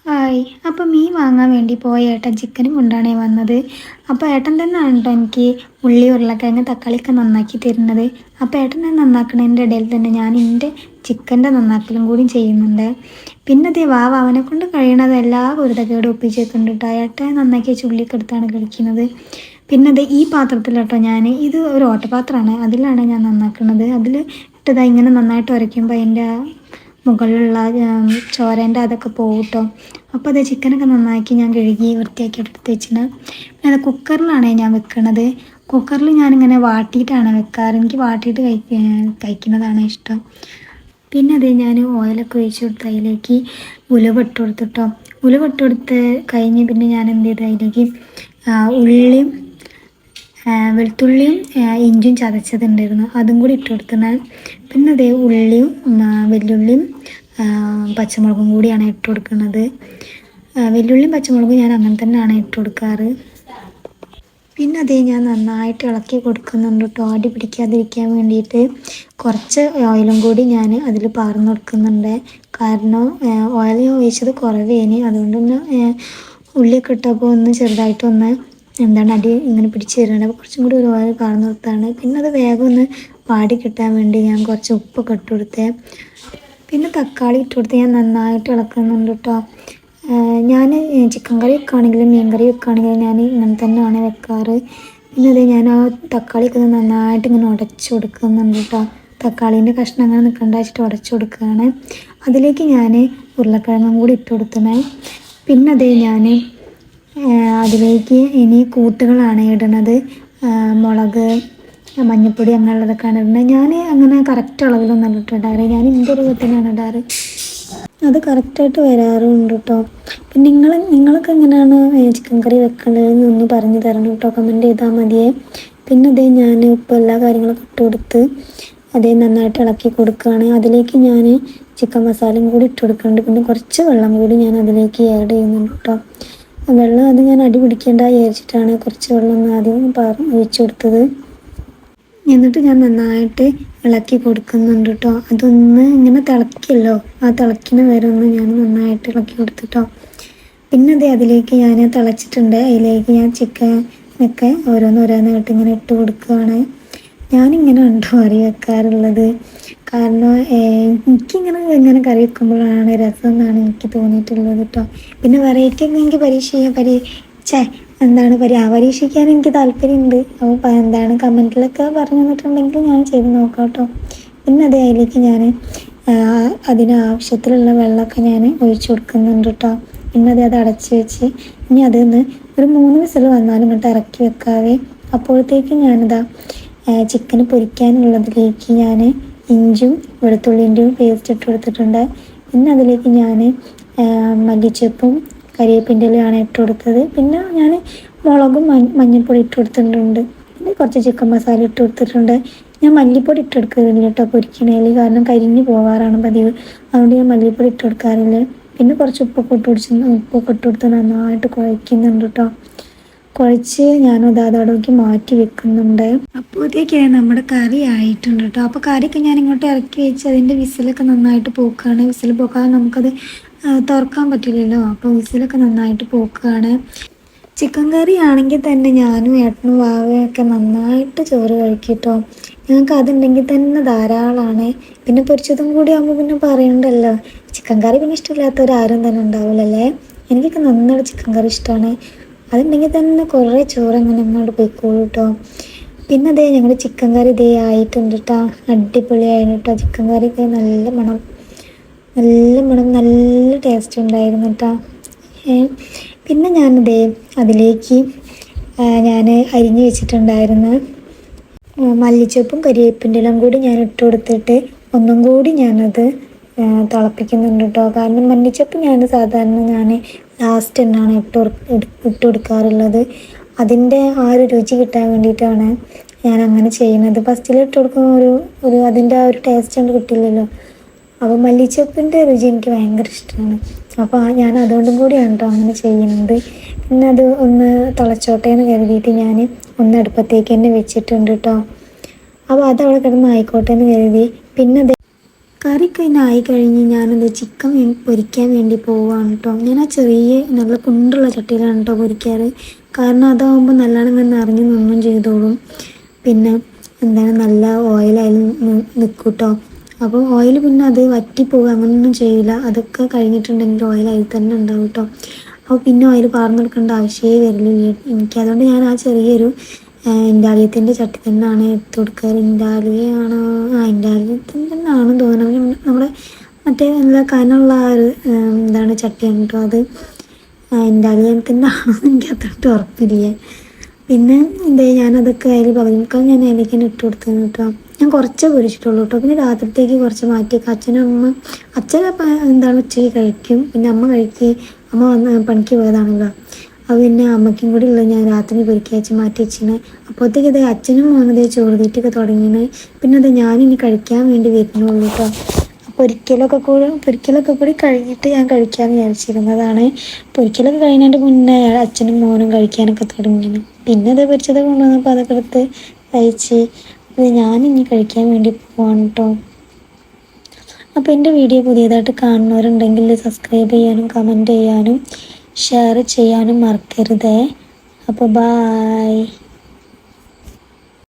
Hi. അപ്പം മീൻ വാങ്ങാൻ വേണ്ടി പോയ ഏട്ടൻ ചിക്കനും കൊണ്ടാണ് വന്നത്. അപ്പോൾ ഏട്ടൻ തന്നെയാണ് കേട്ടോ എനിക്ക് ഉള്ളി, ഉരുളക്കിഴങ്ങ്, തക്കാളിയൊക്കെ നന്നാക്കി തരുന്നത്. അപ്പോൾ ഏട്ടൻ നന്നാക്കുന്നതിൻ്റെ ഇടയിൽ തന്നെ ഞാൻ എൻ്റെ ചിക്കൻ്റെ നന്നാക്കലും കൂടി ചെയ്യുന്നുണ്ട്. പിന്നെ അതേ അവനെ കൊണ്ട് കഴിയണത് എല്ലാ കുരുത്തക്കേടും ഒപ്പിച്ചേക്കുന്നുണ്ട് കേട്ടോ. ഏട്ടൻ നന്നാക്കിയ ചുള്ളിയൊക്കെ എടുത്താണ് കഴിക്കുന്നത്. പിന്നെ അത് ഈ പാത്രത്തിൽ കേട്ടോ ഇത് ഒരു ഓട്ടപാത്രമാണ്, അതിലാണ് ഞാൻ നന്നാക്കുന്നത്. അതിൽ ഇട്ടതാ ഇങ്ങനെ നന്നായിട്ട് ഉരയ്ക്കുമ്പോൾ അതിൻ്റെ മുകളിലുള്ള ചോരേൻ്റെ അതൊക്കെ പോകും കേട്ടോ. അപ്പോൾ അത് ചിക്കനൊക്കെ നന്നാക്കി ഞാൻ കഴുകി വൃത്തിയാക്കി എടുത്ത് വെച്ചിന്. പിന്നെ അത് കുക്കറിലാണ് ഞാൻ വെക്കുന്നത്. കുക്കറിൽ ഞാനിങ്ങനെ വാട്ടിയിട്ടാണ് വെക്കാറ്. എനിക്ക് വാട്ടിയിട്ട് കഴിക്കുന്നതാണ് ഇഷ്ടം. പിന്നെ അത് ഞാൻ ഓയിലൊക്കെ ഒഴിച്ച് കൊടുത്ത് അതിലേക്ക് ഉലുവ ഇട്ട് കൊടുത്തിട്ടോ. ഉലുവ ഇട്ട് കൊടുത്ത് കഴിഞ്ഞ് പിന്നെ ഞാൻ എന്ത് ചെയ്തു, അതിലേക്ക് ഉള്ളിയും വെളുത്തുള്ളിയും ഇഞ്ചിയും ചതച്ചതുണ്ടായിരുന്നു, അതും കൂടി ഇട്ട് കൊടുക്കുന്നത്. പിന്നെ അതേ ഉള്ളിയും വെല്ലുള്ളിയും പച്ചമുളകും കൂടിയാണ് ഇട്ട് കൊടുക്കുന്നത്. വെല്ലുള്ളിയും പച്ചമുളകും ഞാൻ അങ്ങനെ തന്നെയാണ് ഇട്ട് കൊടുക്കാറ്. പിന്നെ അതേ ഞാൻ നന്നായിട്ട് ഇളക്കി കൊടുക്കുന്നുണ്ട് കേട്ടോ, അടി പിടിക്കാതിരിക്കാൻ വേണ്ടിയിട്ട്. കുറച്ച് ഓയിലും കൂടി ഞാൻ അതിൽ പാർന്ന് കൊടുക്കുന്നുണ്ട്. കാരണം ഓയിൽ ഒഴിച്ചത് കുറവേനി, അതുകൊണ്ട് തന്നെ ഉള്ളിയൊക്കെ ഇട്ടപ്പോൾ ഒന്ന് ചെറുതായിട്ടൊന്ന് അടി ഇങ്ങനെ പിടിച്ച് തരുന്നുണ്ട്. അപ്പോൾ കുറച്ചും കൂടി ഒരു ഓയിൽ പാർന്ന് കൊടുത്താണ്. പിന്നെ അത് വേഗം ഒന്ന് വാടി കിട്ടാൻ വേണ്ടി ഞാൻ കുറച്ച് ഉപ്പൊക്കെ ഇട്ട് കൊടുത്തേ. പിന്നെ തക്കാളി ഇട്ട് കൊടുത്ത് ഞാൻ നന്നായിട്ട് ഇളക്കുന്നുണ്ട് കേട്ടോ. ഞാൻ ചിക്കൻ കറി വെക്കുകയാണെങ്കിലും മീൻ കറി വെക്കുകയാണെങ്കിലും ഞാൻ ഇങ്ങനെ തന്നെയാണ് വെക്കാറ്. പിന്നെ അത് ഞാൻ ആ തക്കാളിയൊക്കെ നന്നായിട്ട് ഇങ്ങനെ ഉടച്ച് കൊടുക്കുന്നുണ്ട് കേട്ടോ. തക്കാളീൻ്റെ കഷ്ണം അങ്ങനെ നിൽക്കേണ്ട വെച്ചിട്ട് ഉടച്ച് കൊടുക്കുകയാണ്. അതിലേക്ക് ഞാൻ ഉരുളക്കിഴങ്ങും കൂടി ഇട്ട് കൊടുത്തണേ. പിന്നെ അതേ ഞാൻ അതിലേക്ക് ഇനി കൂട്ടുകളാണ് ഇടുന്നത്. മുളക്, മഞ്ഞൾപ്പൊടി അങ്ങനെയുള്ളതൊക്കെയാണ് ഇടുന്നത്. ഞാൻ അങ്ങനെ കറക്റ്റ് അളവിലൊന്നും ഇട്ടിടാറ്, ഞാൻ എൻ്റെ രൂപത്തിനാണ് ഇടാറ്. അത് കറക്റ്റായിട്ട് വരാറുണ്ട് കേട്ടോ. പിന്നെ നിങ്ങളൊക്കെ എങ്ങനെയാണ് ചിക്കൻ കറി വെക്കേണ്ടതെന്ന് ഒന്ന് പറഞ്ഞു തരണം കേട്ടോ, കമൻറ്റ് ചെയ്താൽ മതിയേ. പിന്നെ അതേ ഞാൻ ഇപ്പോൾ എല്ലാ കാര്യങ്ങളൊക്കെ ഇട്ട് കൊടുത്ത് അതേ നന്നായിട്ട് ഇളക്കി കൊടുക്കുകയാണ്. അതിലേക്ക് ഞാൻ ചിക്കൻ മസാലയും കൂടി ഇട്ട് കൊടുക്കുന്നുണ്ട്. പിന്നെ കുറച്ച് വെള്ളം കൂടി ഞാൻ അതിലേക്ക് ആഡ് ചെയ്യുന്നുണ്ട് കേട്ടോ. വെള്ളം അത് ഞാൻ അടി പിടിക്കേണ്ട വിചാരിച്ചിട്ടാണ് കുറച്ച് വെള്ളം ആദ്യം ഒഴിച്ചു കൊടുത്തത്. എന്നിട്ട് ഞാൻ നന്നായിട്ട് ഇളക്കി കൊടുക്കുന്നുണ്ട് കേട്ടോ. അതൊന്ന് ഇങ്ങനെ തിളക്കിയല്ലോ, ആ തിളക്കിന് വരെ ഒന്ന് ഞാൻ നന്നായിട്ട് ഇളക്കി കൊടുത്തിട്ടോ. പിന്നെ അതിലേക്ക് ഞാൻ തിളച്ചിട്ടുണ്ട്, അതിലേക്ക് ഞാൻ ചിക്കനൊക്കെ ഓരോന്നോരോന്നായിട്ട് ഇങ്ങനെ ഇട്ട് കൊടുക്കുകയാണ്. ഞാനിങ്ങനെ ഉണ്ടോ കറി വെക്കാറുള്ളത്, കാരണം എനിക്കിങ്ങനെ കറി വെക്കുമ്പോഴാണ് രസം എന്നാണ് എനിക്ക് തോന്നിയിട്ടുള്ളത് കേട്ടോ. പിന്നെ വെറൈറ്റി ഒക്കെ എനിക്ക് പരീക്ഷിക്കാൻ എനിക്ക് താല്പര്യമുണ്ട്. അപ്പോൾ കമൻറ്റിലൊക്കെ പറഞ്ഞു തന്നിട്ടുണ്ടെങ്കിൽ ഞാൻ ചെയ്ത് നോക്കാം കേട്ടോ. പിന്നെ അതിലേക്ക് ഞാൻ അതിനാവശ്യത്തിലുള്ള വെള്ളമൊക്കെ ഞാൻ ഒഴിച്ചു കൊടുക്കുന്നുണ്ട് കേട്ടോ. പിന്നെ അത് അടച്ച് വെച്ച് ഇനി അതൊന്ന് ഒരു 3 വിസിൽ വന്നാലും ഇങ്ങോട്ട് ഇറക്കി വെക്കാവേ. അപ്പോഴത്തേക്ക് ഞാനിതാ ചിക്കൻ പൊരിക്കാനുള്ളതിലേക്ക് ഞാൻ ഇഞ്ചും വെളുത്തുള്ളിൻ്റെയും പേസ്റ്റ് ഇട്ട് കൊടുത്തിട്ടുണ്ട്. പിന്നെ അതിലേക്ക് ഞാൻ മല്ലിച്ചപ്പും കരിവേപ്പിൻ്റെ ഇലയാണ് ഇട്ട് കൊടുത്തത്. പിന്നെ ഞാൻ മുളകും മഞ്ഞൾപ്പൊടി ഇട്ട് കൊടുത്തിട്ടുണ്ട്. പിന്നെ കുറച്ച് ചിക്കൻ മസാല ഇട്ട് കൊടുത്തിട്ടുണ്ട്. ഞാൻ മല്ലിപ്പൊടി ഇട്ട് കൊടുക്കാറില്ല കേട്ടോ പൊരിക്കണേൽ, കാരണം കരിഞ്ഞ് പോകാറാണ് പതിവ്, അതുകൊണ്ട് ഞാൻ മല്ലിപ്പൊടി ഇട്ട് കൊടുക്കാറില്ല. പിന്നെ കുറച്ച് ഉപ്പൊക്കെ ഇട്ട് കൊടുത്ത് നന്നായിട്ട് കുഴയ്ക്കുന്നുണ്ട് കേട്ടോ. കുഴച്ച് ഞാനത് അതോടേക്ക് മാറ്റി വെക്കുന്നുണ്ട്. അപ്പോഴത്തേക്ക് നമ്മുടെ കറി ആയിട്ടുണ്ട് കേട്ടോ. അപ്പോൾ കറിയൊക്കെ ഞാൻ ഇങ്ങോട്ട് ഇറക്കി വെച്ച് അതിൻ്റെ വിസിലൊക്കെ നന്നായിട്ട് പോക്കുകയാണ്. വിസിൽ പോക്കാതെ നമുക്കത് തുറക്കാൻ പറ്റില്ലല്ലോ, അപ്പോൾ വിസിലൊക്കെ നന്നായിട്ട് പോക്കുകയാണ്. ചിക്കൻ കറി ആണെങ്കിൽ തന്നെ ഞാനും ഏട്ടനും വാവയൊക്കെ നന്നായിട്ട് ചോറ് കഴിക്കട്ടോ. ഞങ്ങൾക്ക് അതുണ്ടെങ്കിൽ തന്നെ ധാരാളമാണ്. പിന്നെ പൊരിച്ചതും കൂടി ആകുമ്പോൾ പിന്നെ പറയണ്ടല്ലോ. ചിക്കൻ കറി പിന്നെ ഇഷ്ടമില്ലാത്തവരാരും തന്നെ ഉണ്ടാവില്ലല്ലേ. എനിക്കൊക്കെ നന്നായിട്ട് ചിക്കൻ കറി ഇഷ്ടമാണ്. അതുണ്ടെങ്കിൽ തന്നെ കുറേ ചോറ് അങ്ങനെ അങ്ങോട്ട് പോയിക്കോളൂ കേട്ടോ. പിന്നെ അതേ ഞങ്ങൾ ചിക്കൻ കറി ഇതേ ആയിട്ടുണ്ട് കേട്ടോ. അടിപൊളിയായിരുന്നു കേട്ടോ. ചിക്കൻ കറിയൊക്കെ നല്ല മണം, നല്ല ടേസ്റ്റ് ഉണ്ടായിരുന്നു കേട്ടോ. പിന്നെ ഞാനിതേ അതിലേക്ക് ഞാൻ അരിഞ്ഞ് വെച്ചിട്ടുണ്ടായിരുന്ന മല്ലിച്ചപ്പും കരിവേപ്പിൻ്റെ ഇലയും കൂടി ഞാൻ ഇട്ട് കൊടുത്തിട്ട് ഒന്നും കൂടി ഞാനത് തിളപ്പിക്കുന്നുണ്ട് കേട്ടോ. കാരണം മല്ലിച്ചപ്പ് ഞാൻ ലാസ്റ്റ് തന്നെയാണ് ഇട്ട് കൊടുക്കാറുള്ളത്. അതിൻ്റെ ആ ഒരു രുചി കിട്ടാൻ വേണ്ടിയിട്ടാണ് ഞാൻ അങ്ങനെ ചെയ്യുന്നത്. ഫസ്റ്റിൽ ഇട്ട് കൊടുക്കുമ്പോൾ ഒരു അതിൻ്റെ ആ ഒരു ടേസ്റ്റ് കൊണ്ട് കിട്ടില്ലല്ലോ. അപ്പോൾ മല്ലിച്ചപ്പിൻ്റെ രുചി എനിക്ക് ഭയങ്കര ഇഷ്ടമാണ്. അപ്പോൾ ഞാൻ അതുകൊണ്ടും കൂടിയാണ് കേട്ടോ അങ്ങനെ ചെയ്യുന്നത്. പിന്നെ അത് ഒന്ന് തിളച്ചോട്ടെ എന്ന് കരുതിയിട്ട് ഞാൻ ഒന്ന് അടുപ്പത്തേക്ക് തന്നെ വെച്ചിട്ടുണ്ട് കേട്ടോ. അപ്പോൾ അതവിടെ കിടന്ന് ആയിക്കോട്ടെ എന്ന് കരുതി. പിന്നെ കറിയൊക്കെ ഇങ്ങനെ ആയിക്കഴിഞ്ഞ് ഞാനത് ചിക്കൻ പൊരിക്കാൻ വേണ്ടി പോവുകയാണ് കേട്ടോ. ഞാൻ ആ ചെറിയ നല്ല കുണ്ടുള്ള ചട്ടിയിലാണ് കേട്ടോ പൊരിക്കാറ്. കാരണം അതാവുമ്പോൾ നല്ലോണം ഇങ്ങനെ നിറഞ്ഞ് നിന്നും ചെയ്തോളും. പിന്നെ എന്താണ് നല്ല ഓയിലായാലും നിൽക്കും കേട്ടോ. അപ്പോൾ ഓയിൽ പിന്നെ അത് വറ്റിപ്പോവുക അങ്ങനെയൊന്നും ചെയ്യില്ല. അതൊക്കെ കഴിഞ്ഞിട്ടുണ്ടെങ്കിൽ ഓയിൽ അതിൽ തന്നെ ഉണ്ടാവും കേട്ടോ. അപ്പോൾ പിന്നെ ഓയിൽ പാർന്നെടുക്കേണ്ട ആവശ്യമേ വരില്ല എനിക്ക്. അതുകൊണ്ട് ഞാൻ ആ ചെറിയൊരു ഇൻഡാലിയത്തിൻ്റെ ചട്ടി തന്നെയാണ് എടുത്ത് കൊടുക്കാറ്. ഇൻഡാലിയാണോ? ഇൻഡാലിയത്തിൻ്റെ തന്നെയാണെന്ന് തോന്നുന്നത്. നമ്മുടെ മറ്റേ നല്ല കനമുള്ള ആ ഒരു എന്താണ് ചട്ടിയാണ് കേട്ടോ അത്. ഇൻഡാലിയത്തിൻ്റെ ആണോ എനിക്ക് അത്രട്ട് ഉറപ്പില്ല. പിന്നെ എന്താ ഞാനതൊക്കെ അതിൽ പകുതിമുക്കാൽ ഞാൻ അതിലേക്ക് തന്നെ ഇട്ട് കൊടുത്തു കേട്ടോ. ഞാൻ കുറച്ചേ പൊരിച്ചിട്ടുള്ളൂ കേട്ടോ. പിന്നെ രാത്രിത്തേക്ക് കുറച്ച് മാറ്റിയൊക്കെ അച്ഛനപ്പം എന്താണ് ഉച്ചയ്ക്ക് കഴിക്കും. പിന്നെ അമ്മ കഴിക്കുകയും അമ്മ പണിക്ക് പോയതാണല്ലോ. അത് പിന്നെ അമ്മയ്ക്കും കൂടി ഉള്ളത് ഞാൻ രാത്രി പൊരിക്കുക വെച്ച് മാറ്റി വെച്ചിന്. അപ്പോഴത്തേക്ക് ഇത് അച്ഛനും മോനതേ ചോറ് തീറ്റൊക്കെ തുടങ്ങിന്. പിന്നെ അത് ഞാനിനി കഴിക്കാൻ വേണ്ടി വരുന്നുള്ളൂ കേട്ടോ. പൊരിക്കലൊക്കെ കൂടി കഴിഞ്ഞിട്ട് ഞാൻ കഴിക്കാമെന്ന് വിചാരിച്ചിരുന്നതാണ്. പൊരിക്കലൊക്കെ കഴിഞ്ഞതിൻ്റെ മുന്നേ അച്ഛനും മോനും കഴിക്കാനൊക്കെ തുടങ്ങിന്. പിന്നെ അത് പൊരിച്ചത് കൊണ്ടുവന്നപ്പോൾ അതൊക്കെ എടുത്ത് കഴിച്ച് അത് ഞാനിനി കഴിക്കാൻ വേണ്ടി പോവാണ് കേട്ടോ. അപ്പോൾ എൻ്റെ വീഡിയോ പുതിയതായിട്ട് കാണുന്നവരുണ്ടെങ്കിൽ സബ്സ്ക്രൈബ് ചെയ്യാനും കമൻറ്റ് ചെയ്യാനും ഷെയർ ചെയ്യാനും മറക്കരുതേ. അപ്പോൾ ബായ്.